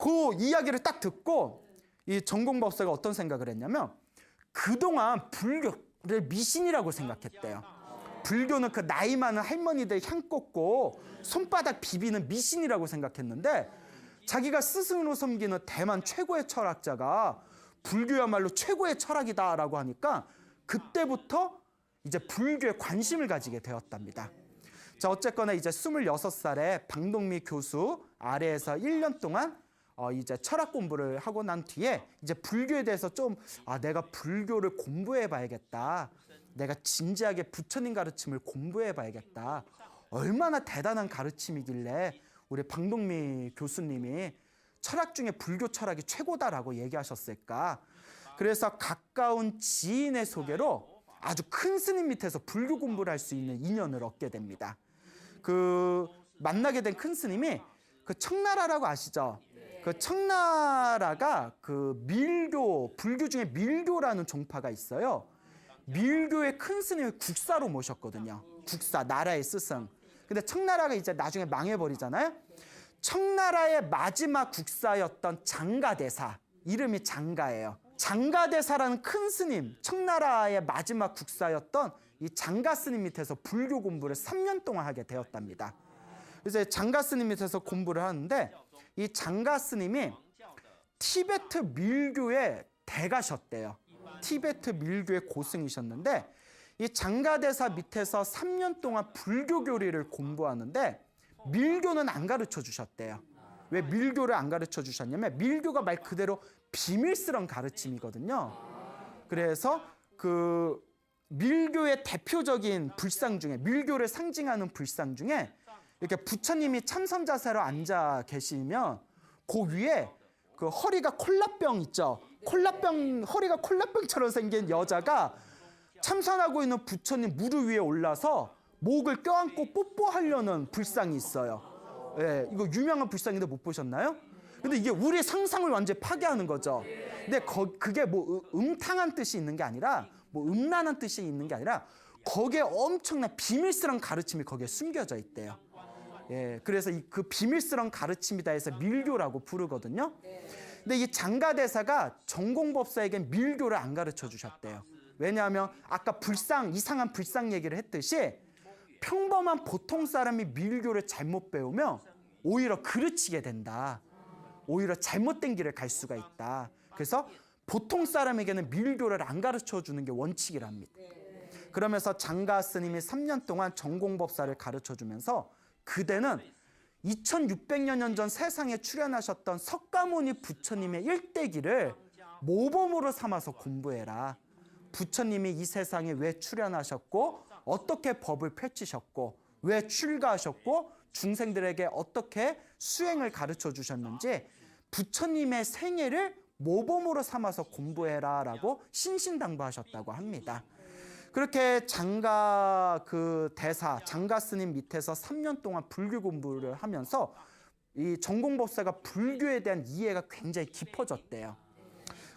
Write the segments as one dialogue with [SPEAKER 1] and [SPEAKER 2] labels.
[SPEAKER 1] 그 이야기를 딱 듣고 이 전공법사가 어떤 생각을 했냐면 그동안 불교를 미신이라고 생각했대요. 불교는 그 나이 많은 할머니들 향 꽂고 손바닥 비비는 미신이라고 생각했는데 자기가 스승으로 섬기는 대만 최고의 철학자가 불교야말로 최고의 철학이다라고 하니까 그때부터 이제 불교에 관심을 가지게 되었답니다. 자, 어쨌거나 이제 26살에 방동미 교수 아래에서 1년 동안 이제 철학 공부를 하고 난 뒤에 이제 불교에 대해서 좀 내가 불교를 공부해 봐야겠다. 내가 진지하게 부처님 가르침을 공부해 봐야겠다. 얼마나 대단한 가르침이길래 우리 방동미 교수님이 철학 중에 불교 철학이 최고다라고 얘기하셨을까. 그래서 가까운 지인의 소개로 아주 큰 스님 밑에서 불교 공부를 할 수 있는 인연을 얻게 됩니다. 그 만나게 된 큰 스님이 그 청나라라고 아시죠? 그 청나라가 그 밀교, 불교 중에 밀교라는 종파가 있어요. 밀교의 큰 스님을 국사로 모셨거든요. 국사, 나라의 스승. 근데 청나라가 이제 나중에 망해버리잖아요. 청나라의 마지막 국사였던 장가대사, 이름이 장가예요. 장가대사라는 큰 스님, 청나라의 마지막 국사였던 이 장가 스님 밑에서 불교 공부를 3년 동안 하게 되었답니다. 이제 장가 스님 밑에서 공부를 하는데 이 장가 스님이 티베트 밀교의 대가셨대요. 티베트 밀교의 고승이셨는데 이 장가대사 밑에서 3년 동안 불교 교리를 공부하는데 밀교는 안 가르쳐 주셨대요. 왜 밀교를 안 가르쳐 주셨냐면 밀교가 말 그대로 비밀스러운 가르침이거든요. 그래서 그 밀교의 대표적인 불상 중에, 밀교를 상징하는 불상 중에 이렇게 부처님이 참선 자세로 앉아 계시면 그 위에 그 허리가 콜라병 있죠. 허리가 콜라병처럼 생긴 여자가 참선하고 있는 부처님 무릎 위에 올라서 목을 껴안고 뽀뽀하려는 불상이 있어요. 예, 이거 유명한 불상인데 못 보셨나요? 근데 이게 우리 상상을 완전히 파괴하는 거죠. 근데 그게 뭐 음탕한 뜻이 있는 게 아니라, 뭐 음란한 뜻이 있는 게 아니라 거기에 엄청난 비밀스러운 가르침이 거기에 숨겨져 있대요. 예, 그래서 그 비밀스러운 가르침이다 해서 밀교라고 부르거든요. 근데 이 장가대사가 전공법사에게 밀교를 안 가르쳐 주셨대요. 왜냐하면 아까 이상한 불상 얘기를 했듯이 평범한 보통 사람이 밀교를 잘못 배우면 오히려 그르치게 된다. 오히려 잘못된 길을 갈 수가 있다. 그래서 보통 사람에게는 밀교를 안 가르쳐 주는 게 원칙이랍니다. 그러면서 장가 스님이 3년 동안 전공법사를 가르쳐 주면서 그대는 2600여 년 전 세상에 출현하셨던 석가모니 부처님의 일대기를 모범으로 삼아서 공부해라. 부처님이 이 세상에 왜 출현하셨고 어떻게 법을 펼치셨고 왜 출가하셨고 중생들에게 어떻게 수행을 가르쳐 주셨는지 부처님의 생애를 모범으로 삼아서 공부해라 라고 신신당부하셨다고 합니다. 그렇게 장가 스님 밑에서 3년 동안 불교 공부를 하면서 이 전공법사가 불교에 대한 이해가 굉장히 깊어졌대요.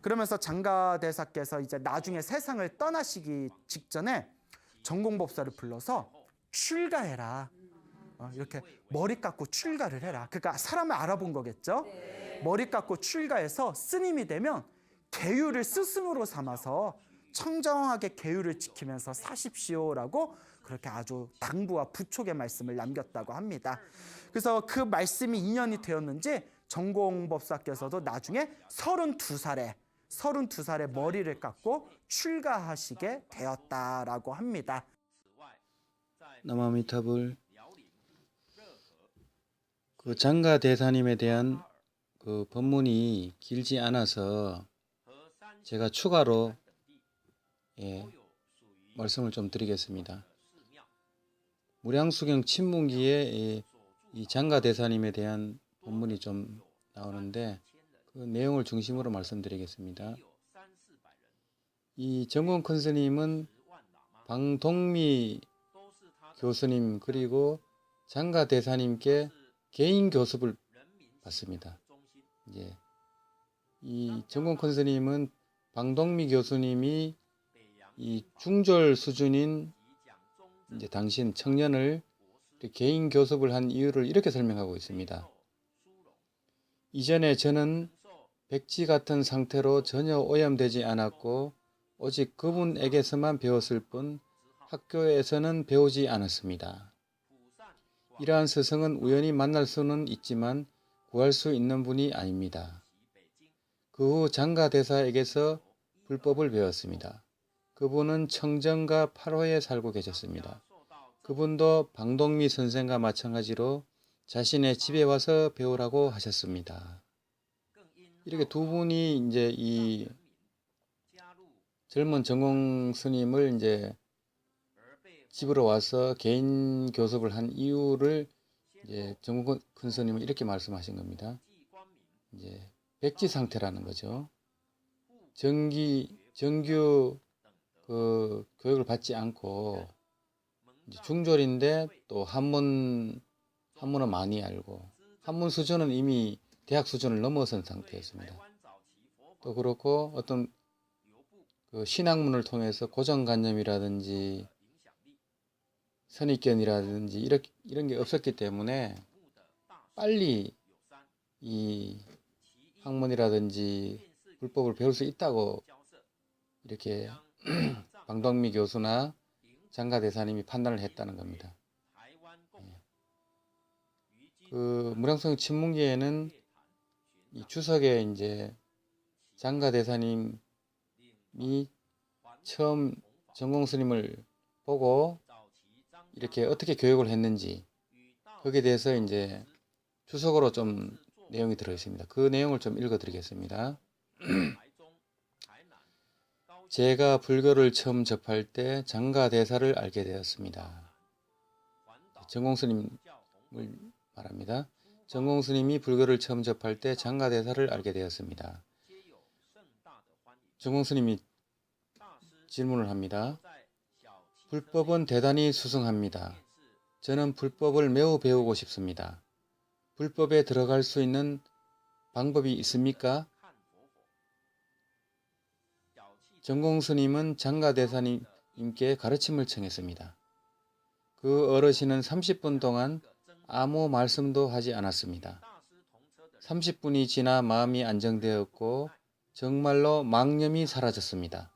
[SPEAKER 1] 그러면서 장가 대사께서 이제 나중에 세상을 떠나시기 직전에 전공법사를 불러서 출가해라. 이렇게 머리 깎고 출가를 해라. 그러니까 사람을 알아본 거겠죠. 머리 깎고 출가해서 스님이 되면 계율을 스승으로 삼아서 청정하게 계율을 지키면서 사십시오라고 그렇게 아주 당부와 부촉의 말씀을 남겼다고 합니다. 그래서 그 말씀이 인연이 되었는지 전공법사께서도 나중에 32살에 머리를 깎고 출가하시게 되었다라고 합니다.
[SPEAKER 2] 나마미타불. 그 장가 대사님에 대한 그 법문이 길지 않아서 제가 추가로 말씀을 좀 드리겠습니다. 무량수경 친문기에 이 장가 대사님에 대한 본문이 좀 나오는데 그 내용을 중심으로 말씀드리겠습니다. 이 정공 큰 스님은 방동미 교수님 그리고 장가 대사님께 개인 교습을 받습니다. 이제 이 정공 큰 스님은 방동미 교수님이 이 중졸 수준인 이제 당신 청년을 개인 교습을 한 이유를 이렇게 설명하고 있습니다. 이전에 저는 백지 같은 상태로 전혀 오염되지 않았고 오직 그분에게서만 배웠을 뿐 학교에서는 배우지 않았습니다. 이러한 스승은 우연히 만날 수는 있지만 구할 수 있는 분이 아닙니다. 그 후 장가대사에게서 불법을 배웠습니다. 그분은 청정가 8호에 살고 계셨습니다. 그분도 방동미 선생과 마찬가지로 자신의 집에 와서 배우라고 하셨습니다. 이렇게 두 분이 이제 이 젊은 전공 스님을 이제 집으로 와서 개인 교습을 한 이유를 이제 정군 큰 스님은 이렇게 말씀하신 겁니다. 이제 백지 상태라는 거죠. 정규 그 교육을 받지 않고 이제 중졸인데 또 한문은 많이 알고 한문 수준은 이미 대학 수준을 넘어선 상태였습니다. 또 그렇고 어떤 그 신학문을 통해서 고정관념이라든지 선입견이라든지 이런 게 없었기 때문에 빨리 이 학문이라든지 불법을 배울 수 있다고 이렇게 방동미 교수나 장가대사님이 판단을 했다는 겁니다. 그 무량성 친문계에는 이 주석에 이제 장가대사님이 처음 전공 스님을 보고 이렇게 어떻게 교육을 했는지 거기에 대해서 이제 주석으로 좀 내용이 들어 있습니다. 그 내용을 좀 읽어 드리겠습니다. 제가 불교를 처음 접할 때 장가대사를 알게 되었습니다. 전공스님을 말합니다. 전공스님이 불교를 처음 접할 때 장가대사를 알게 되었습니다. 전공스님이 질문을 합니다. 불법은 대단히 수승합니다. 저는 불법을 매우 배우고 싶습니다. 불법에 들어갈 수 있는 방법이 있습니까? 전공스님은 장가대사님께 가르침을 청했습니다. 그 어르신은 30분 동안 아무 말씀도 하지 않았습니다. 30분이 지나 마음이 안정되었고 정말로 망념이 사라졌습니다.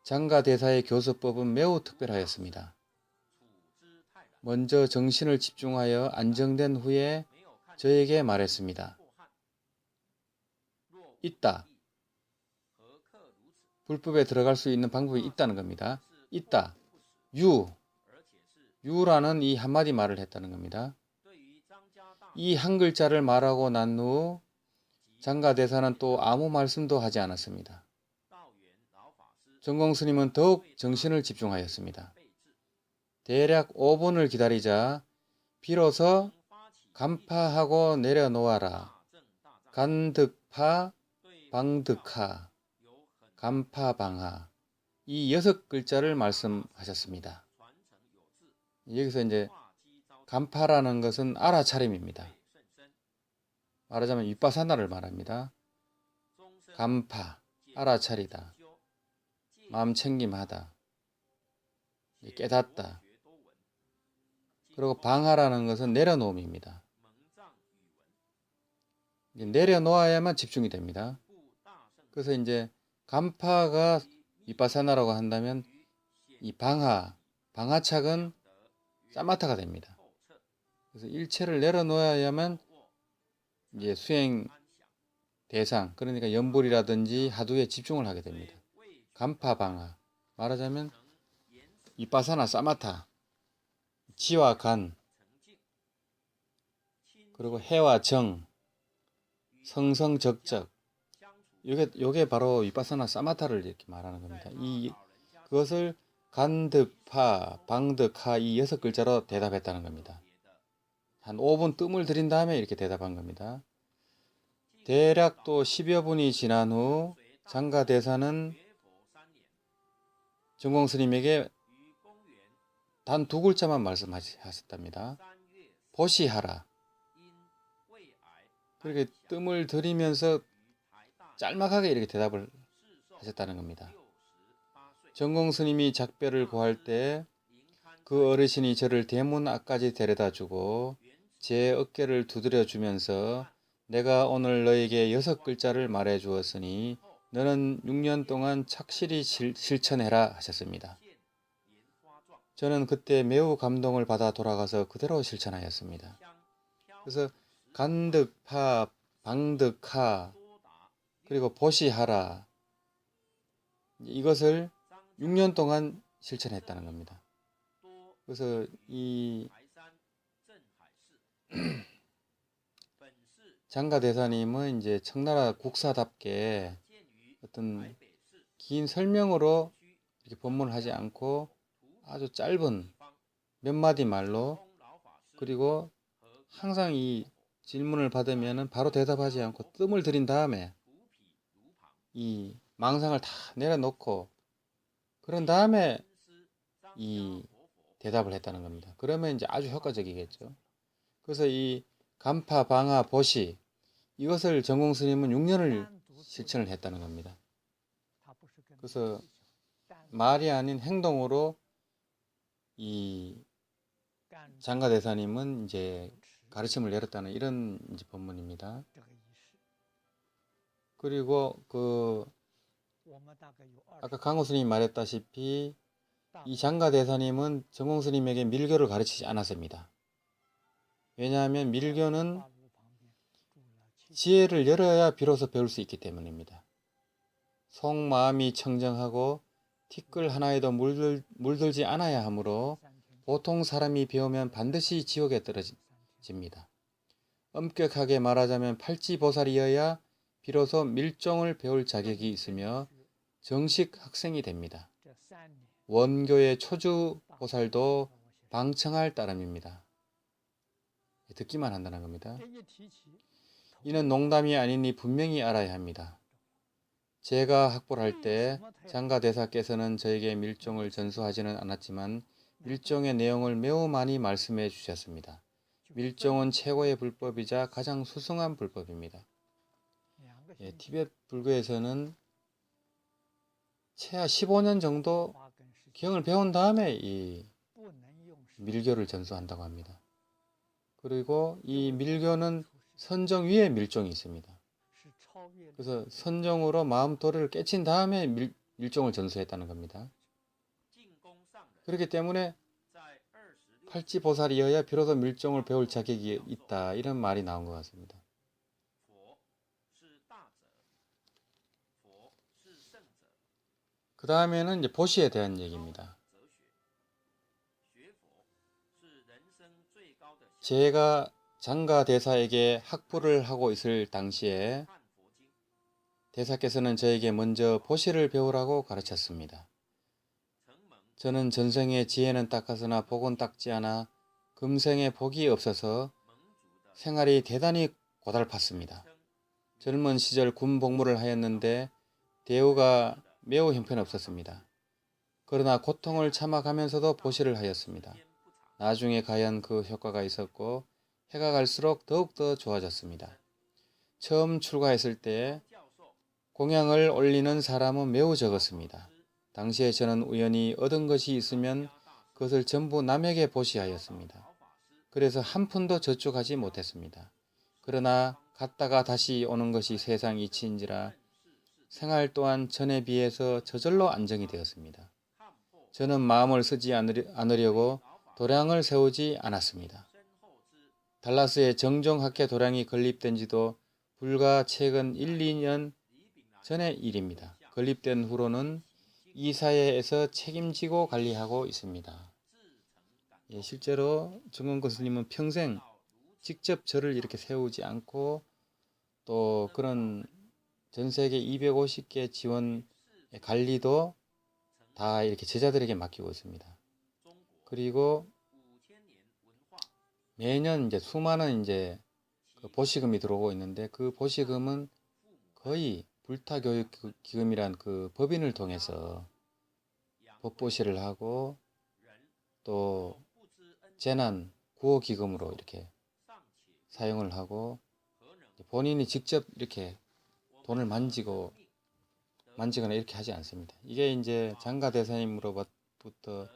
[SPEAKER 2] 장가대사의 교수법은 매우 특별하였습니다. 먼저 정신을 집중하여 안정된 후에 저에게 말했습니다. 있다. 불법에 들어갈 수 있는 방법이 있다는 겁니다. 있다. 유라는 이 한마디 말을 했다는 겁니다. 이 한 글자를 말하고 난 후 장가대사는 또 아무 말씀도 하지 않았습니다. 전공스님은 더욱 정신을 집중하였습니다. 대략 5분을 기다리자 비로소 간파하고 내려놓아라. 간득파, 방득하, 간파방하 이 6글자를 말씀하셨습니다. 여기서 이제 간파라는 것은 알아차림입니다. 말하자면 윗바사나를 말합니다. 간파, 알아차리다, 마음챙김하다, 깨닫다. 그리고 방하라는 것은 내려놓음입니다. 내려놓아야만 집중이 됩니다. 그래서 이제 간파가 윗바사나라고 한다면 이 방하착은 사마타가 됩니다. 그래서 일체를 내려놓아야만 이제 수행 대상, 그러니까 연불이라든지 하두에 집중을 하게 됩니다. 간파 방하, 말하자면 윗바사나 사마타, 지와 간, 그리고 해와 정, 성성적적, 요게 바로 윗바사나 사마타를 이렇게 말하는 겁니다. 그것을 간득파, 방득하 이 6글자로 대답했다는 겁니다. 한 5분 뜸을 들인 다음에 이렇게 대답한 겁니다. 대략 또 10여 분이 지난 후 장가대사는 전공스님에게 단 2글자만 말씀하셨답니다. 보시하라. 그렇게 뜸을 들이면서 짤막하게 이렇게 대답을 하셨다는 겁니다. 전공스님이 작별을 고할 때 그 어르신이 저를 대문 앞까지 데려다주고 제 어깨를 두드려주면서 내가 오늘 너에게 6글자를 말해 주었으니 너는 6년 동안 착실히 실천해라 하셨습니다. 저는 그때 매우 감동을 받아 돌아가서 그대로 실천하였습니다. 그래서 간득파, 방득하, 그리고 보시하라, 이것을 6년 동안 실천했다는 겁니다. 그래서 이 장가대사님은 이제 청나라 국사답게 어떤 긴 설명으로 이렇게 법문을 하지 않고 아주 짧은 몇 마디 말로, 그리고 항상 이 질문을 받으면 바로 대답하지 않고 뜸을 들인 다음에 이 망상을 다 내려놓고 그런 다음에 이 대답을 했다는 겁니다. 그러면 이제 아주 효과적이겠죠. 그래서 이 간파, 방화, 보시, 이것을 정공 스님은 6년을 실천을 했다는 겁니다. 그래서 말이 아닌 행동으로 이 장가대사님은 이제 가르침을 내렸다는 이런 이제 법문입니다. 그리고 아까 강호 스님이 말했다시피 이 장가대사님은 정공 스님에게 밀교를 가르치지 않았습니다. 왜냐하면 밀교는 지혜를 열어야 비로소 배울 수 있기 때문입니다. 속마음이 청정하고 티끌 하나에도 물들지 않아야 하므로 보통 사람이 배우면 반드시 지옥에 떨어집니다. 엄격하게 말하자면 팔찌보살이어야 비로소 밀종을 배울 자격이 있으며 정식 학생이 됩니다. 원교의 초주보살도 방청할 따름입니다. 듣기만 한다는 겁니다. 이는 농담이 아니니 분명히 알아야 합니다. 제가 학보를 할 때 장가대사께서는 저에게 밀종을 전수하지는 않았지만 밀종의 내용을 매우 많이 말씀해 주셨습니다. 밀종은 최고의 불법이자 가장 수승한 불법입니다. 티베트 불교에서는 최하 15년 정도 경을 배운 다음에 이 밀교를 전수한다고 합니다. 그리고 이 밀교는 선정 위에 밀종이 있습니다. 그래서 선정으로 마음 도리를 깨친 다음에 밀종을 전수했다는 겁니다. 그렇기 때문에 팔찌보살이어야 비로소 밀종을 배울 자격이 있다, 이런 말이 나온 것 같습니다. 그 다음에는 이제 보시에 대한 얘기입니다. 제가 장가대사에게 학부를 하고 있을 당시에 대사께서는 저에게 먼저 보시를 배우라고 가르쳤습니다. 저는 전생의 지혜는 닦았으나 복은 닦지 않아 금생의 복이 없어서 생활이 대단히 고달팠습니다. 젊은 시절 군 복무를 하였는데 대우가 매우 형편없었습니다. 그러나 고통을 참아가면서도 보시를 하였습니다. 나중에 과연 그 효과가 있었고 해가 갈수록 더욱더 좋아졌습니다. 처음 출가했을 때 공양을 올리는 사람은 매우 적었습니다. 당시에 저는 우연히 얻은 것이 있으면 그것을 전부 남에게 보시하였습니다. 그래서 한 푼도 저축하지 못했습니다. 그러나 갔다가 다시 오는 것이 세상 이치인지라 생활 또한 전에 비해서 저절로 안정이 되었습니다. 저는 마음을 쓰지 않으려고 도량을 세우지 않았습니다. 달라스의 정종학회 도량이 건립된 지도 불과 최근 1, 2년 전의 일입니다. 건립된 후로는 이 사회에서 책임지고 관리하고 있습니다. 실제로 정원권 스님은 평생 직접 절을 이렇게 세우지 않고 또 그런 전 세계 250개 지원 관리도 다 이렇게 제자들에게 맡기고 있습니다. 그리고 매년 이제 수많은 이제 그 보시금이 들어오고 있는데 그 보시금은 거의 불타교육기금이란 그 법인을 통해서 법보시를 하고 또 재난 구호기금으로 이렇게 사용을 하고 본인이 직접 이렇게 돈을 만지거나 이렇게 하지 않습니다. 이게 이제 장가대사님으로부터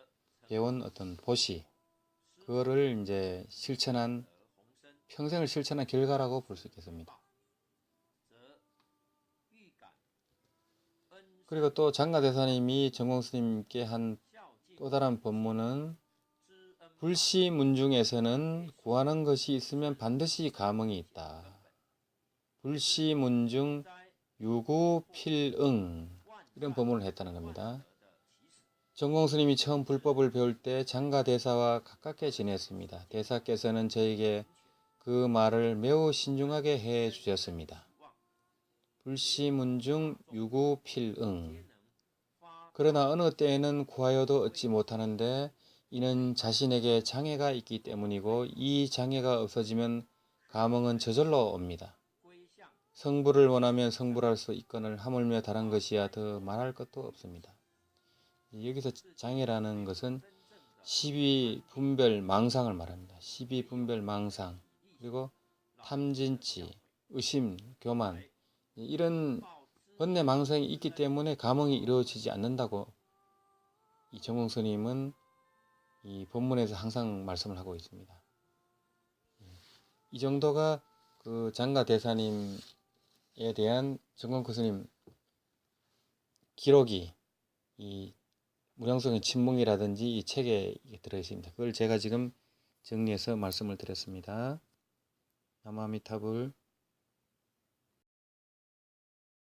[SPEAKER 2] 배운 어떤 보시, 그거를 이제 평생을 실천한 결과라고 볼 수 있겠습니다. 그리고 또 장가대사님이 정공 스님께 한 또 다른 법문은 불시문중에서는 구하는 것이 있으면 반드시 감흥이 있다. 불시문중 유구필응 이런 법문을 했다는 겁니다. 정공 스님이 처음 불법을 배울 때 장가대사와 가깝게 지냈습니다. 대사께서는 저에게 그 말을 매우 신중하게 해 주셨습니다. 불시문중 유구필응. 그러나 어느 때에는 구하여도 얻지 못하는데 이는 자신에게 장애가 있기 때문이고 이 장애가 없어지면 감흥은 저절로 옵니다. 성불을 원하면 성불할 수 있거늘 하물며 다른 것이야 더 말할 것도 없습니다. 여기서 장애라는 것은 십이분별망상을 말합니다. 십이분별망상 그리고 탐진치, 의심, 교만 이런 번뇌망상이 있기 때문에 감흥이 이루어지지 않는다고 이 정공 스님은 이 본문에서 항상 말씀을 하고 있습니다. 이 정도가 그 장가대사님에 대한 정공 스님 기록이 이 무량성의 침묵이라든지 이 책에 들어 있습니다. 그걸 제가 지금 정리해서 말씀을 드렸습니다. 나무아미타불.